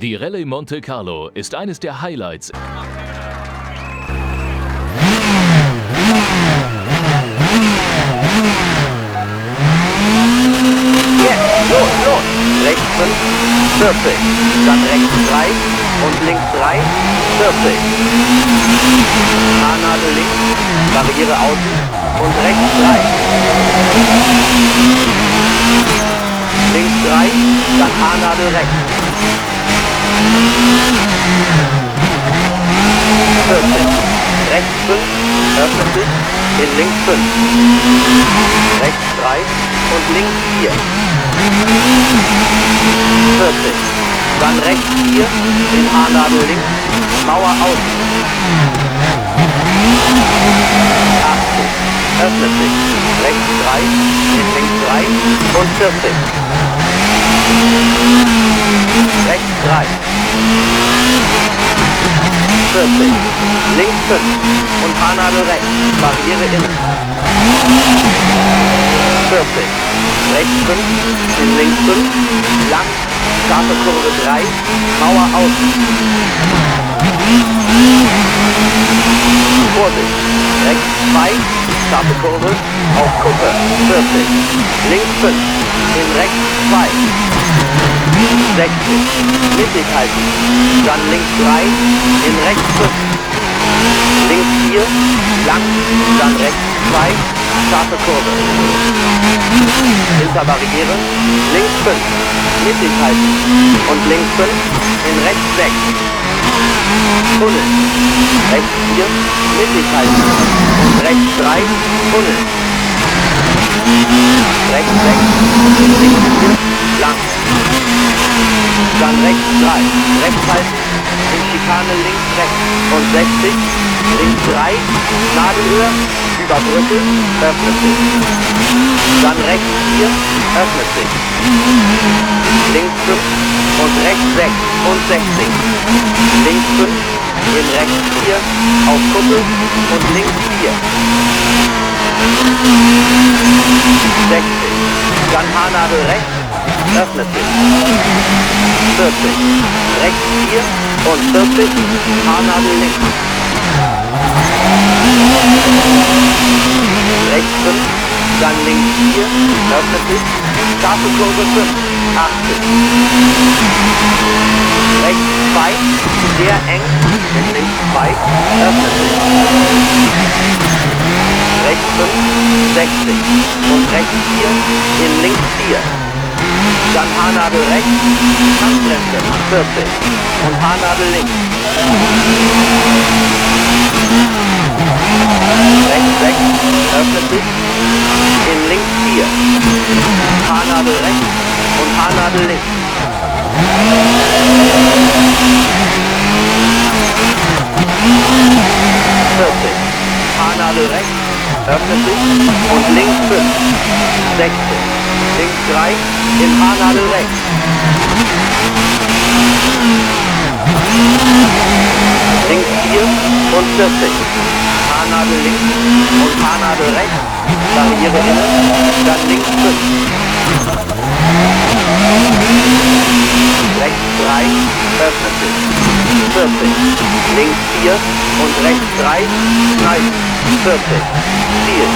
Die Rallye Monte Carlo ist eines der Highlights. Jetzt, los! Rechts 5, 40. Dann rechts 3 und links 3, 40. Haarnadel links, Barriere außen und rechts 3. Links 3, dann Haarnadel rechts. 40. Rechts 5, öffnet sich, in links 5. Rechts 3 und links 4. 40. Dann rechts 4, in Haarnadel links, Mauer außen. 80. Öffnet sich, rechts 3, in links 3 und 40. Rechts 3. 40. Links 5 und Haarnadel rechts, Barriere innen. 40. Rechts 5, in links 5, lang, scharfe Kurve 3, Mauer außen. Vorsicht, rechts 2, scharfe Kurve, auf Kuppe, 40. Links 5, in rechts 2. 60. Mittig halten, dann links 3, in rechts 5. Links 4, lang, dann rechts 2, scharfe Kurve. Hinter Barriere, links 5, mittig halten und links 5, in rechts 6. Tunnel, rechts 4, mittig halten und rechts 3, Tunnel. Rechts 6, in links 4, lang. Dann rechts 3, rechts halten, in Schikane links rechts und 60, links 3, Nadelhöhe, über Brücke, öffnet sich. Dann rechts 4, öffnet sich. Links 5 und rechts 6 und 60. Links 5, in rechts 4, auf Kuppe und links 4. 60. Dann Haarnadel rechts, öffnet sich. 40. Rechts 4 und 40, Haarnadel links. Rechts 5, dann links 4, öffnet sich. Scharfe Kurve 5, 80. Rechts 2, sehr eng, in links 2, öffnet sich. Rechts 5, 60 und rechts 4, in links 4. Dann Haarnadel rechts, Handbremse, 40 und Haarnadel links. Rechts 6, öffnet sich, in links 4. Haarnadel rechts und Haarnadel links. 40. Haarnadel rechts, öffnet sich und links 5. 60. Links 3, in Haarnadel rechts. Links 4 und 40. Haarnadel links und Haarnadel rechts. Barriere innen, dann links 5. Rechts 3, öffnet sich. 40. Links 4 und rechts 3, schneiden. 40. Ziel.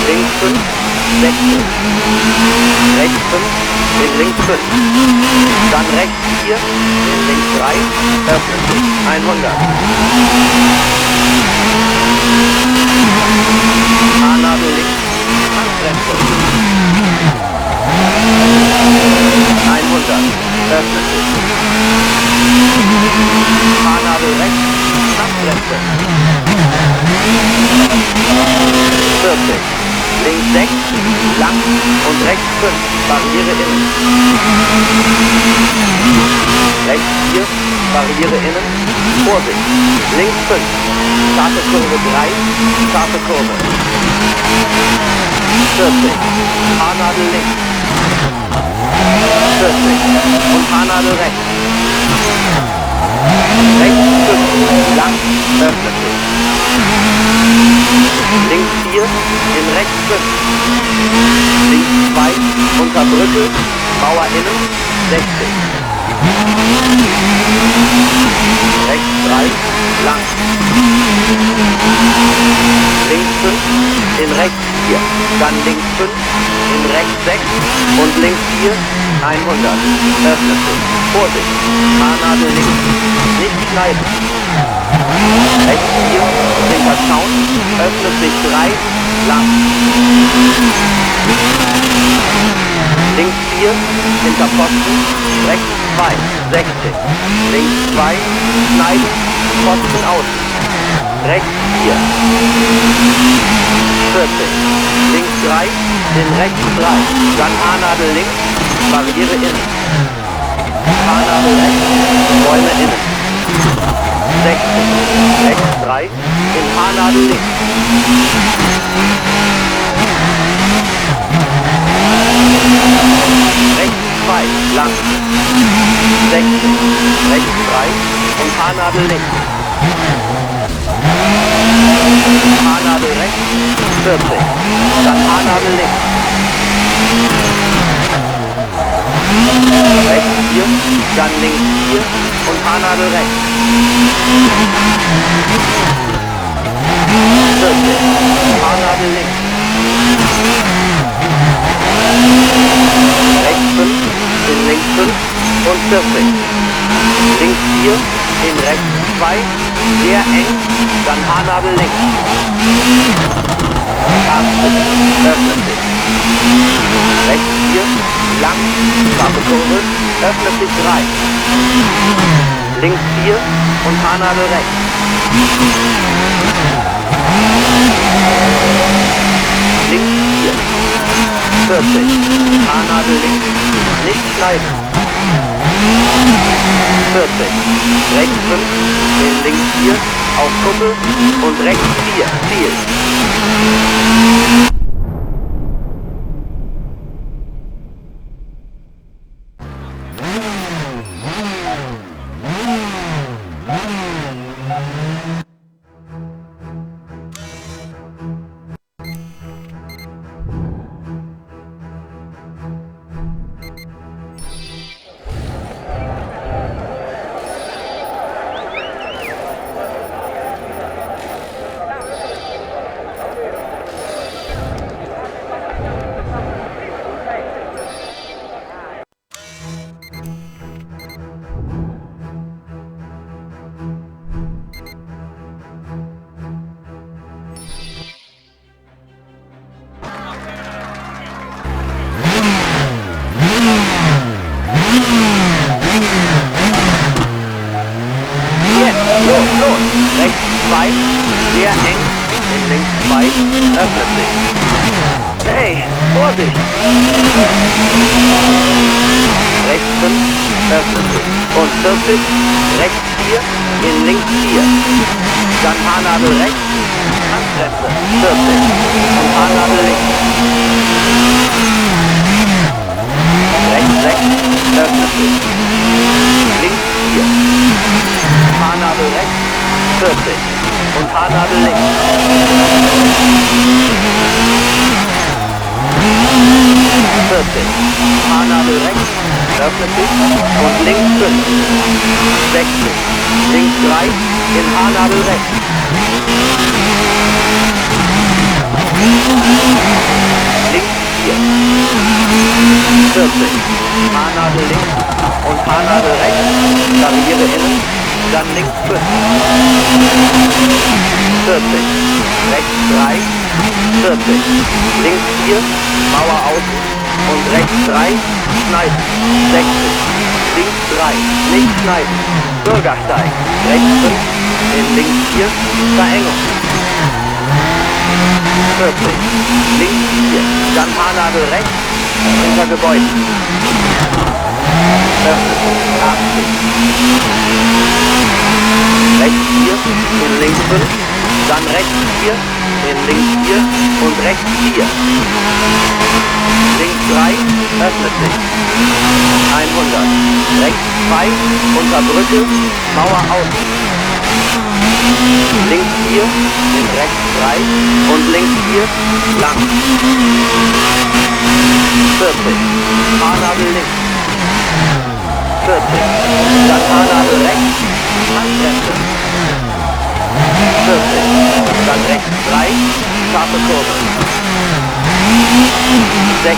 Links 5, 60. Rechts 5, in links 5. Dann rechts 4, in links 3, öffnet sich. 100. Haarnadel links, Handbremse. 100, öffnet sich. Haarnadel rechts, Handbremse. 40. Links 6, lang und rechts 5, Barriere innen. Barriere innen, Vorsicht, links 5, scharfe Kurve 3, scharfe Kurve. 40, Haarnadel links. 40 und Haarnadel rechts. Rechts 5, lang, öffnet sich. Links 4, in rechts 5. Links 2, unter Brücke, Mauer innen, 60. Rechts 3, lang. Links 5, in rechts 4, dann links 5, in rechts 6 und links 4, 100. Öffnet sich. Vorsicht, Haarnadel links, nicht schneiden. Rechts 4, hinter Zaun, öffnet sich 3, lang. Links 4, hinter Posten, rechts 2, 60. Links 2, schneiden, Posten außen. Rechts 4, 40. Links 3, in rechts 3, dann Haarnadel links, Barriere innen. Haarnadel rechts, Räume innen. 60, rechts 3, in Haarnadel links. Rechts 2, lang. 60, rechts 3 und Haarnadel links. Haarnadel rechts, 40, dann Haarnadel links. Rechts 4, dann links 4 und Haarnadel rechts. 40, Haarnadel links. Rechts 5, in links 5 und 40. Links 4, in rechts 2, sehr eng, dann Haarnadel links. 80, öffnet sich. Rechts 4, lang, scharfe Kurve, öffnet sich 3. Links 4 und Haarnadel rechts. Links 4, 40, Haarnadel links, nicht schneiden. 40, rechts 5, in links 4, auf Kuppel und rechts 4, Ziel. Rechts 2, sehr eng, in links 2, öffnet sich. Hey, Vorsicht! Rechts 5, öffnet sich. Und 40, rechts 4, in links 4. Dann Haarnadel rechts, Handgrenze, 40. Und Haarnadel links. Rechts 6, öffnet sich. Links 4. Haarnadel rechts, 40 und Haarnadel links. 40, Haarnadel rechts, öffnet sich und links 5. 60, links 3, in Haarnadel rechts. Links 4. 40, Haarnadel links und Haarnadel rechts, Barriere innen. Dann links 5. 40. Rechts 3. 40. Links 4. Mauer außen. Und rechts 3. Schneiden. 60. Links 3. Nicht schneiden. Bürgersteig. Rechts 5. In links 4. Verengung. 40. Links 4. Dann Haarnadel rechts. Hinter Gebäuden. öffnet sich, 80. Rechts 4, in links 5, dann rechts 4, in links 4 und rechts 4. Links 3, öffnet sich. 100. Rechts 2, unter Brücke, Mauer außen. Links 4, in rechts 3 und links 4, lang. 40. Fahrnadel links. 40. Dann Fahrnadel rechts, Handbremse. 40. Dann rechts 3, scharfe Kurve. 60.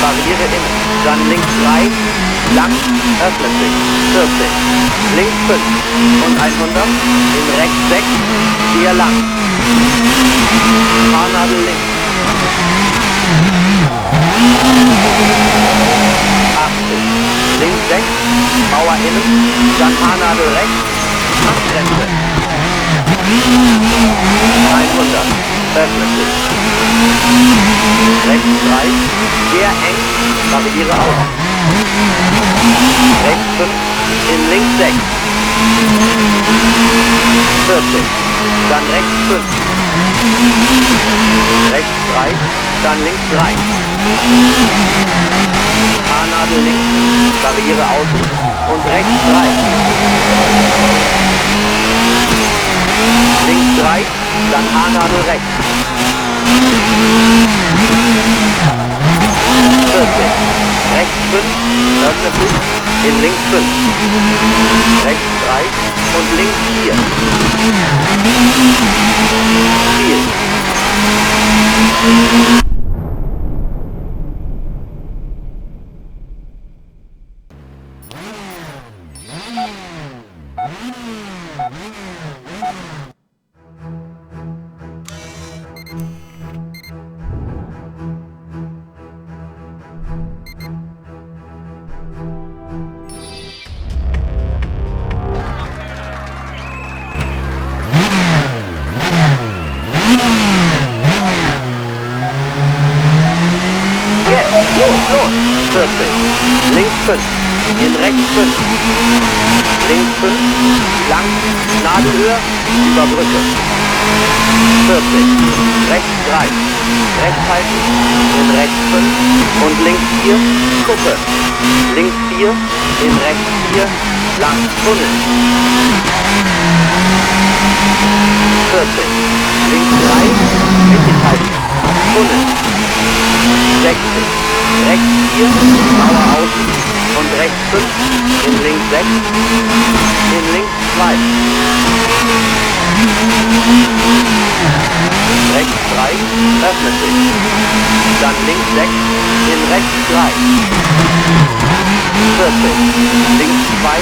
Barriere innen. Dann links 3, lang, öffnet sich. 40. Links 5 und 100. In rechts 6, sehr lang. Fahrnadel links. 80. Links 6, Mauer innen. Dann Fahrnadel rechts, Handbremse. 100. Öffnet sich. Rechts 3, sehr eng, Barriere auf. Rechts 5, in links 6. 40, dann rechts 5. Rechts 3, dann links 3. Fahrnadel links, Barriere außen und rechts 3. Links 3, dann Haarnadel rechts. 40. Rechts 5, öffnet sich, in links 5. Rechts 3 und links 4. Ziel. Los! 40. Links 5. In rechts 5. Links 5. Lang. Nadelhöhe. Über Brücke. 40. Rechts 3. Rechts halten. In rechts 5. Und links 4. Kuppe. Links 4. In rechts 4. Lang. Tunnel. 40. Links 3. Mittig halten. Tunnel. 60. Rechts 4, Mauer außen und rechts 5, in links 6, in links 2. Rechts 3, öffnet sich. Dann links 6, in rechts 3. 40. Links 2,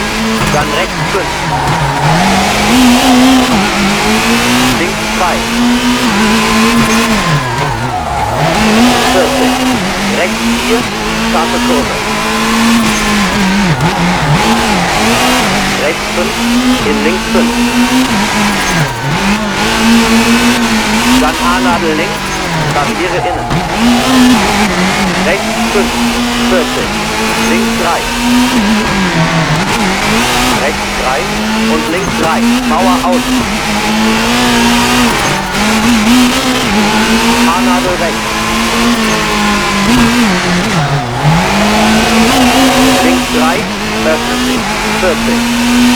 dann rechts 5. Links 2. 40. Rechts 4, scharfe Kurve. Rechts 5, in links 5. Dann Haarnadel links, Barriere innen. Rechts 5, 40. Links 3. Rechts 3 und links 3. Mauer außen. Haarnadel rechts. Links 3, öffnet sich. 40.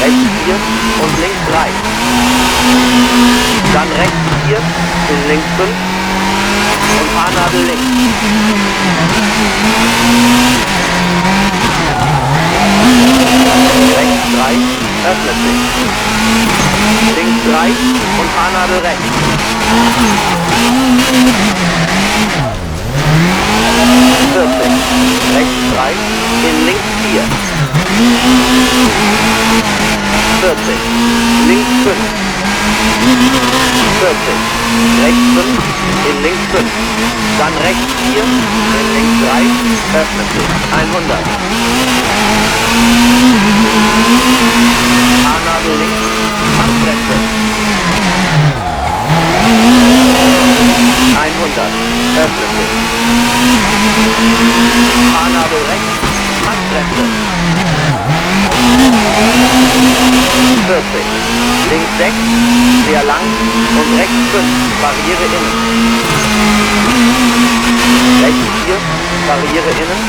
Rechts 4 und links 3. Dann rechts 4, in links 5 und Haarnadel links. Rechts 3, öffnet sich. Links 3 und Haarnadel rechts. 40. Rechts 3, in links 4. 40. Links 5. 40. Rechts 5, in links 5. Dann rechts 4, in links 3, öffnet sich. 100. Haarnadel links, Handbremse. 100. Öffnet sich. Haarnadel rechts, Handbremse. links 6, sehr lang und rechts 5, Barriere innen. Rechts 4, Barriere innen,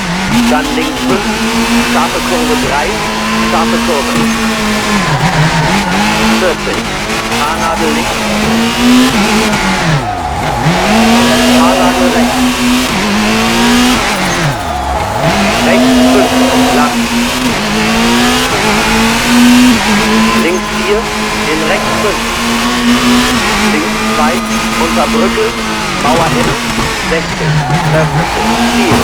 dann links 5, scharfe Kurve 3, scharfe Kurve. 40, Haarnadel links, Haarnadel rechts. Rechts 5, lang. Links 4, in rechts 5. Links 2, unter Brücke, Mauer innen, 60, öffnet sich, Ziel.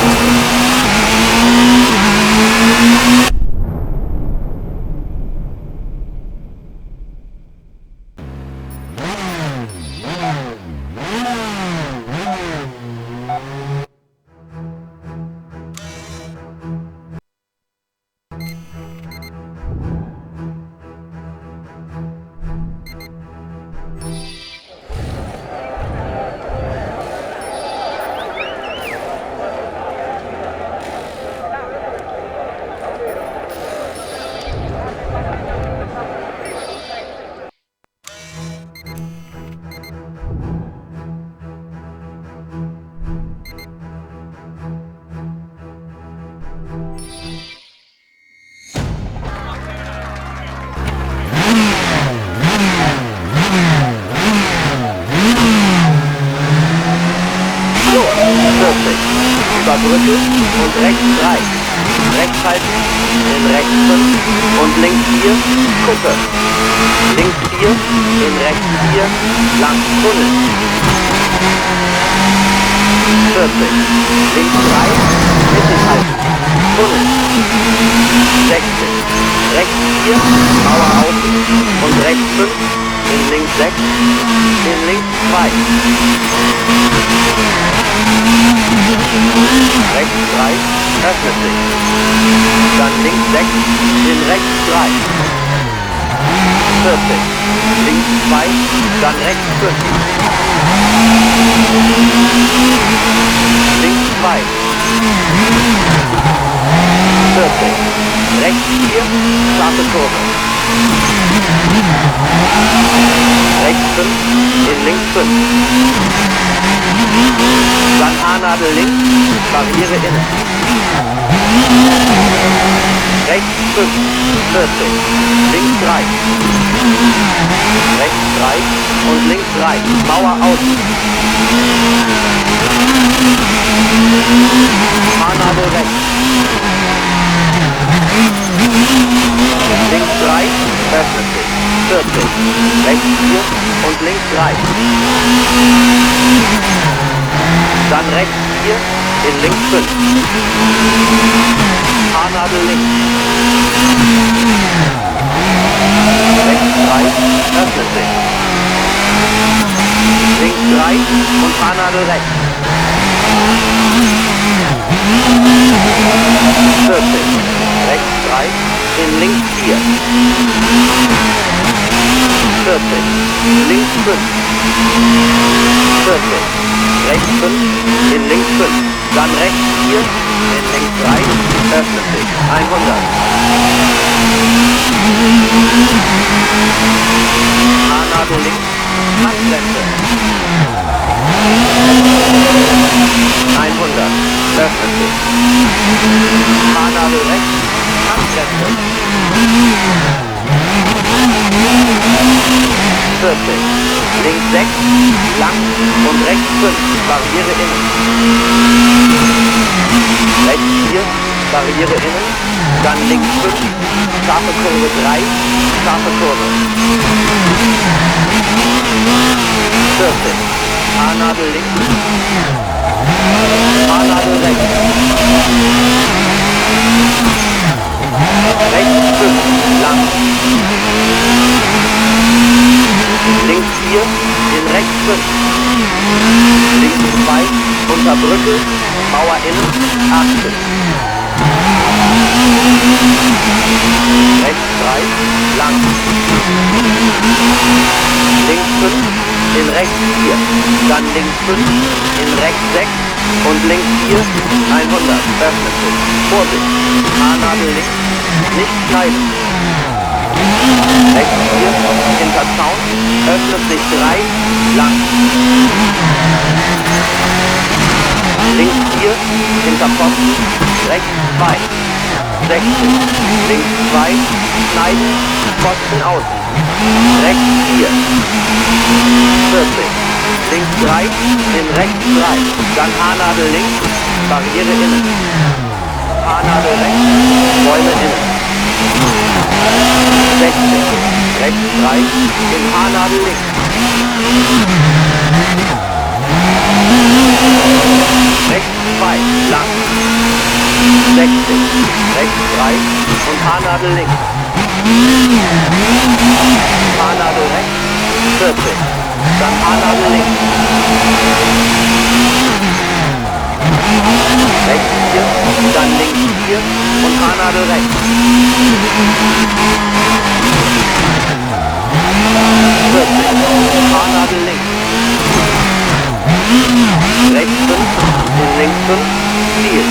Über Brücke und rechts 3. Rechts halten, in rechts 5 und links 4, Kuppe. Links 4, in rechts 4, lang, Tunnel. 40, links 3, mittig halten, Tunnel. 60, rechts 4, Mauer außen und rechts 5, in links 6, in links 2. Rechts 3, öffnet sich. Dann links 6, in rechts 3. 40, links 2, dann rechts 5. Links 2. 40, rechts 4, scharfe Kurve. Rechts 5, in links 5. Dann Haarnadel links, Barriere innen. Rechts 5, 40, links 3. Rechts 3 und links 3, Mauer außen. Haarnadel rechts. Links 3, öffnet sich, 40, rechts 4 und links 3. Dann rechts 4, in links 5. Haarnadel links. Rechts 3, öffnet sich. Links 3 und Haarnadel rechts. 40, rechts 3, in links 4. 40, links 5. 40, rechts 5, in links 5. Dann rechts 4, in links 3, öffnet sich, 100. Haarnadel links, Handgrenze. 100, öffnet sich. Haarnadel rechts, Handgrenze. 40, links 6, lang und rechts 5, Barriere innen. Rechts 4, Barriere innen, dann links 5, scharfe Kurve 3, scharfe Kurve. 40, Haarnadel links, Haarnadel rechts. Rechts 5, lang. Links 4, in rechts 5. Links 2, unter Brücke, Mauer innen, 80. Rechts 3, lang. Links 5, in rechts 4. Dann links 5, in rechts 6 und links 4, 100. Öffnet sich. Vorsicht. Haarnadel links, nicht schneiden. Rechts 4, hinter Zaun, öffnet sich 3, lang. Links 4, hinter Pfosten, rechts 2. 60, links 2, schneiden, Pfosten außen. Rechts 4. 40, links 3, in rechts 3. Dann Haarnadel links, Barriere innen. Haarnadel rechts, Bäume innen. 60, rechts 3, in Haarnadel links. Rechts 2, lang. 60, rechts 3 und Haarnadel links. Haarnadel rechts, 40, dann Haarnadel links. Rechts 4, dann links 4 und Haarnadel rechts. 40, Haarnadel links. Rechts 5 und links 5, Ziel.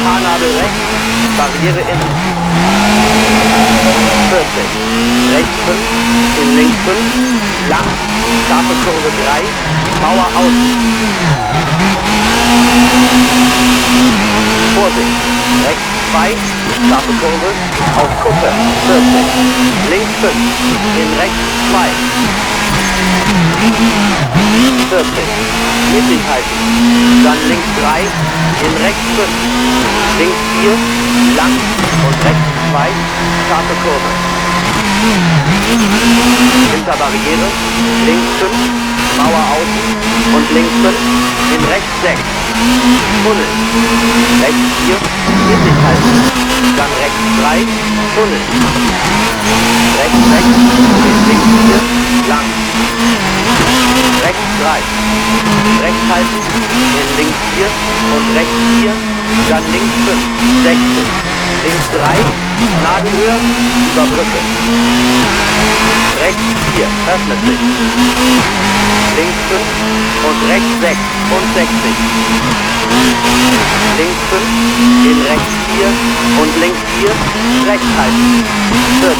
Haarnadel rechts, Barriere innen. 40, rechts 5, in links 5, lang, scharfe Kurve 3, Mauer außen. Vorsicht, rechts 2, scharfe Kurve, auf Kuppe, 40, links 5, in rechts 2. 40, mittig halten, dann links 3, in rechts 5, links 4, lang und rechts 2, scharfe Kurve. Hinter Barriere, links 5, Mauer außen und links 5, in rechts 6. Tunnel, rechts 4, mittig halten, dann rechts 3, Tunnel. Rechts 6, in links 4, lang. Rechts 3, rechts halten, in links 4 und rechts 4, dann links 5, 60, links 3, Nadelhöhe, über Brücke. Rechts 4, öffnet sich. Links 5 und rechts 6 und 60. Links 5, in rechts 4 und links 4, rechts halten. 40,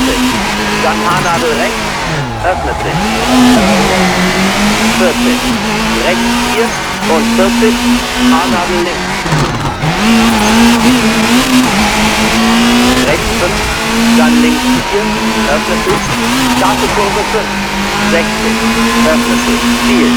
dann Haarnadel rechts, öffnet sich. 40, rechts 4 und 40, Haarnadel links. Rechts 5, dann links 4, öffnet sich, scharfe Kurve 5, 60, öffnet sich, Ziel.